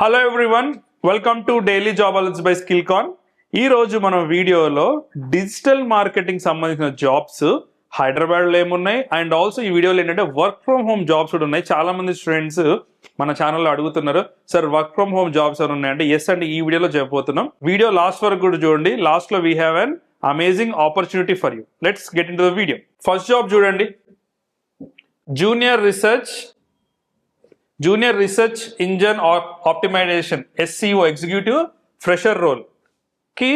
Hello everyone, welcome to daily job alerts by Skillcon. ఈ రోజు మనం వీడియోలో డిజిటల్ మార్కెటింగ్ సంబంధించిన జాబ్స్ హైదరాబాద్లో ఏమున్నాయి అండ్ ఆల్సో ఈ వీడియోలో ఏంటంటే వర్క్ ఫ్రమ్ హోమ్ జాబ్స్ కూడా ఉన్నాయి. చాలా మంది స్టూడెంట్స్ మన ఛానల్లో అడుగుతున్నారు, sir work from home jobs ఏమైనా ఉన్నాయంటే ఎస్ అండి, ఈ వీడియోలో చెప్పబోతున్నాం. వీడియో లాస్ట్ వరకు కూడా చూడండి. లాస్ట్ లో we have an amazing opportunity for you. Let's get in to the video. First job చూడండి, junior research engine optimisation SEO executive fresher role కి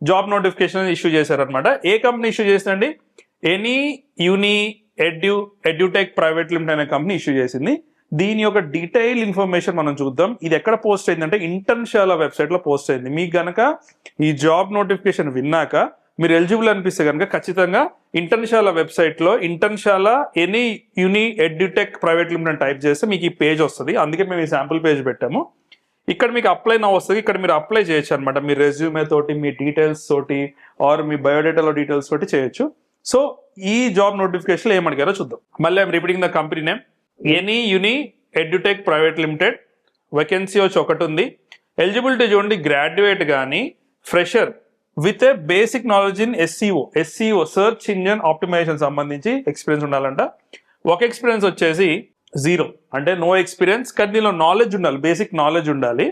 జాబ్ నోటిఫికేషన్ ఇష్యూ చేశారనమాట. ఏ కంపెనీ ఇష్యూ చేసిందండి? Any Uni Edutech private limited అనే company issue చేసింది. దీని యొక్క detail information మనం చూద్దాం. ఇది ఎక్కడ పోస్ట్ అయిందంటే ఇంటర్న్షాలా వెబ్సైట్ లో పోస్ట్ అయింది. మీకు గనక ఈ జాబ్ నోటిఫికేషన్ విన్నాక మీరు ఎలిజిబుల్ అనిపిస్తే కనుక ఖచ్చితంగా ఇంటర్న్షాలా వెబ్సైట్ లో ఇంటర్న్షాలా any Uni Edutech private limited type చేస్తే మీకు ఈ పేజ్ వస్తుంది. అందుకే మేము ఈ శాంపుల్ పేజ్ పెట్టాము. ఇక్కడ మీకు అప్లై నా వస్తుంది. ఇక్కడ మీరు అప్లై చేయొచ్చు అనమాట. మీ రెజ్యూమే తోటి, మీ డీటెయిల్స్ తోటి, ఆర్ మీ బయోడేటాలో డీటెయిల్స్ తోటి చేయొచ్చు. సో ఈ జాబ్ నోటిఫికేషన్ ఏమడిగారో చూద్దాం. మళ్ళీ I'm repeating the company name, Any Uni Edutech private Limited. Vacancy వచ్చి ఒకటి ఉంది. ఎలిజిబిలిటీ చూడండి, గ్రాడ్యుయేట్ కానీ fresher with a basic knowledge in SEO search engine optimisation సంబంధించి ఎక్స్పీరియన్స్ ఉండాలంట. ఒక ఎక్స్పీరియన్స్ వచ్చేసి 0 అంటే నో ఎక్స్పీరియన్స్, కానీ దీనిలో నాలెడ్జ్ ఉండాలి, బేసిక్ నాలెడ్జ్ ఉండాలి,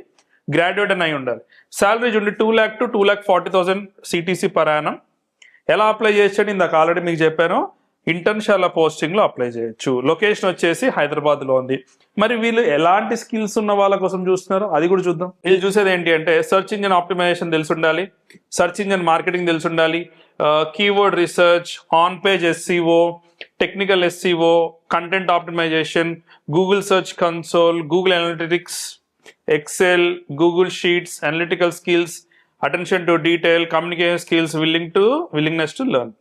గ్రాడ్యుయేట్ అని అయి ఉండాలి. శాలరీ చూడండి 2 lakh to 2,40,000 CTC per annum. ఎలా అప్లై చేయొచ్చండి? ఇందాక ఆల్రెడీ మీకు చెప్పాను, ఇంటర్న్షాలా పోస్టింగ్ లో అప్లై చేయొచ్చు. లొకేషన్ వచ్చేసి హైదరాబాద్ లో ఉంది. మరి వీళ్ళు ఎలాంటి స్కిల్స్ ఉన్న వాళ్ళ కోసం చూస్తున్నారు అది కూడా చూద్దాం. వీళ్ళు చూసేది ఏంటి అంటే సర్చ్ ఇంజన్ ఆప్టిమైజేషన్ తెలిసి ఉండాలి, సర్చ్ ఇంజన్ మార్కెటింగ్ తెలిసి ఉండాలి, keyword research, on page SEO, technical SEO, content optimisation, Google search console, Google analytics, Excel, Google sheets, analytical skills, attention to detail, communication skills, willingness to learn.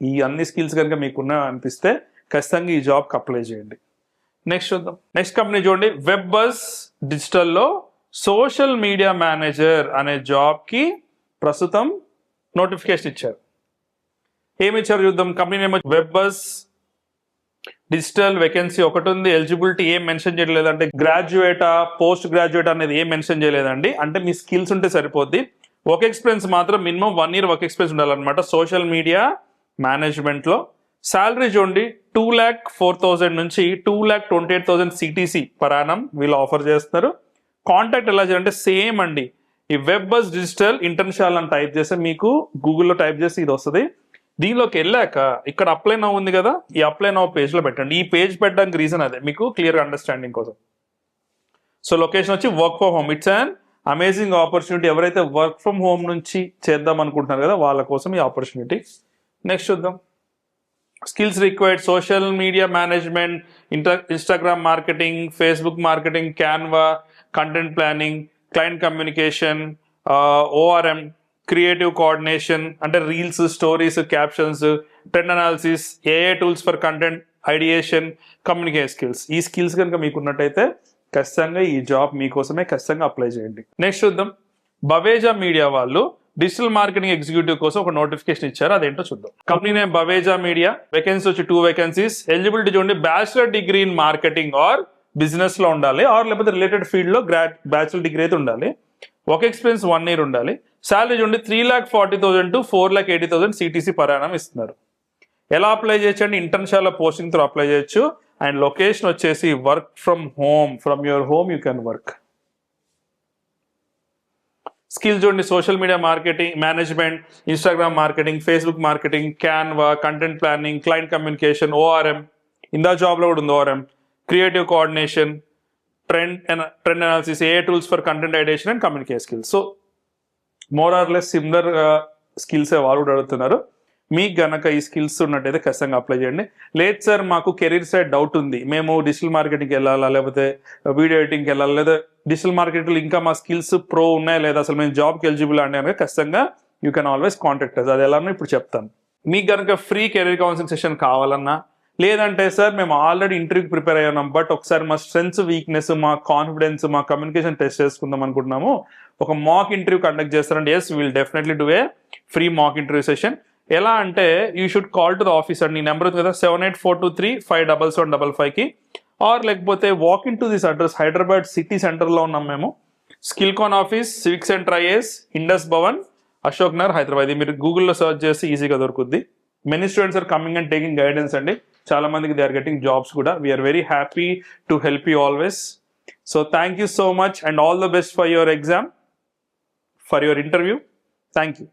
ఈ అన్ని skills కనుక మీకున్న అనిపిస్తే ఖచ్చితంగా ఈ జాబ్కి అప్లై చేయండి. నెక్స్ట్ చూద్దాం. నెక్స్ట్ కంపెనీ చూడండి, వెబ్ బజ్ డిజిటల్లో సోషల్ మీడియా మేనేజర్ అనే జాబ్కి ప్రస్తుతం నోటిఫికేషన్ ఇచ్చారు. ఏమి ఇచ్చారు చూద్దాం. Company name Web Buzz Digital. Vacancy ఒకటి ఉంది. ఎలిజిబిలిటీ ఏం మెన్షన్ చేయలేదు, అంటే గ్రాడ్యుయేటా పోస్ట్ గ్రాడ్యుయేట్ అనేది ఏం మెన్షన్ చేయలేదండి. అంటే మీ స్కిల్స్ ఉంటే సరిపోద్ది. వర్క్ ఎక్స్పీరియన్స్ మాత్రం మినిమం 1 year వర్క్ ఎక్స్పీరియన్స్ ఉండాలన్నమాట సోషల్ మీడియా మేనేజ్మెంట్ లో. శాలరీ చూడండి 2,04,000 నుంచి 2,28,000 CTC పర్ యానం వీళ్ళు ఆఫర్ చేస్తున్నారు. కాంటాక్ట్ ఎలా చేయాలంటే సేమ్ అండి, ఈ వెబ్ బజ్ డిజిటల్ ఇంటర్న్షాల్ అని టైప్ చేస్తే మీకు గూగుల్లో టైప్ చేసి ఇది వస్తుంది. దీనిలోకి వెళ్ళాక ఇక్కడ అప్లై నౌ ఉంది కదా, ఈ అప్లై నౌ పేజ్ లో పెట్టండి. ఈ పేజ్ పెట్టడానికి రీజన్ అదే, మీకు క్లియర్ అండర్స్టాండింగ్ కోసం. సో లొకేషన్ వచ్చి work from home. It's an amazing opportunity. ఎవరైతే వర్క్ ఫ్రమ్ హోమ్ నుంచి చేద్దాం అనుకుంటున్నారు కదా వాళ్ళ కోసం ఈ ఆపర్చునిటీ. నెక్స్ట్ చూద్దాం. Skills required social media management, Instagram marketing, Facebook marketing, Canva, content planning, client communication, ORM, creative coordination అంటే reels, stories, captions, trend analysis, AI tools for content ideation, communication skills. ఈ skills కనుక మీకు ఉన్నట్టయితే ఖచ్చితంగా ఈ job మీకోసమే, ఖచ్చితంగా apply చేయండి. నెక్స్ట్ చూద్దాం. బవేజా మీడియా వాళ్ళు డిజిటల్ మార్కెటింగ్ ఎగ్జిక్యూటివ్ కోసం ఒక నోటిఫికేషన్ ఇచ్చారు. అదేంటో చూద్దాం. Company name Baweja Media. Vacancy వచ్చి 2 vacancies. ఎలిజిబిలిటీ చూడండి, bachelor degree in marketing or business లో ఉండాలి, ఆర్ లేకపోతే రిలేటెడ్ ఫీల్డ్ లో బ్యాచిలర్ డిగ్రీ అయితే ఉండాలి. వర్క్ ఎక్స్పీరియన్స్ 1 year ఉండాలి. శాలరీ చూడండి 3,40,000 to 4,80,000 CTC పర్ యానం ఇస్తున్నారు. ఎలా అప్లై చేయొచ్చు అంటే ఇంటర్న్షాల్ పోస్టింగ్ తో అప్లై చేయొచ్చు. అండ్ లొకేషన్ వచ్చేసి work from home, from your home you can work. Skill చూడండి, social media marketing management, Instagram marketing, Facebook marketing, Canva, content planning, client communication, ORM, ఇందా job లో కూడా ఉంది ORM, creative coordination, trend analysis, AI tools for content ideation and communication skills. So more or less similar skills వాళ్ళు కూడా అడుగుతున్నారు. మీకు గనక ఈ స్కిల్స్ ఉన్నట్టయితే ఖచ్చితంగా అప్లై చేయండి. లేదు సార్ మాకు కెరీర్ సైడ్ డౌట్ ఉంది, మేము డిజిటల్ మార్కెటింగ్కి వెళ్ళాలా, లేకపోతే వీడియో ఎడిటింగ్కి వెళ్ళాలా, లేదా డిజిటల్ మార్కెటింగ్లో ఇంకా మా స్కిల్స్ ప్రో ఉన్నాయా లేదా, అసలు మేము జాబ్కి ఎలిజిబుల్ అంటే కనుక ఖచ్చితంగా you can always contact us. అది ఎలానో ఇప్పుడు చెప్తాను. మీకు కనుక ఫ్రీ కెరీర్ కౌన్సిలింగ్ సెషన్ కావాలన్నా, లేదంటే సార్ మేము ఆల్రెడీ ఇంటర్వ్యూకి ప్రిపేర్ అయ్యాం బట్ ఒకసారి మా స్ట్రెంగ్స్, వీక్నెస్, మా కాన్ఫిడెన్స్, మా కమ్యూనికేషన్ టెస్ట్ చేసుకుందాం అనుకుంటున్నాము, ఒక మాక్ ఇంటర్వ్యూ కండక్ట్ చేస్తారంటే yes will definitely do a free mock interview session. ఎలా అంటే you should call to the office అండి. నెంబర్ ఉంది కదా 7842357755కి ఆర్ లేకపోతే walk in to this address, Hyderabad city సెంటర్లో ఉన్నాం మేము. Skillcon office, civic centre IAS, Indus Bhavan, Ashok Nagar, Hyderabad. ఇది మీరు గూగుల్లో సర్చ్ చేస్తే ఈజీగా దొరుకుద్ది. Many students are coming and taking guidance అండి. చాలా మందికి దే ఆర్ గెటింగ్ జాబ్స్ కూడా. We are very happy to help you always. So thank you so much and all the best for your exam, for your interview. Thank you.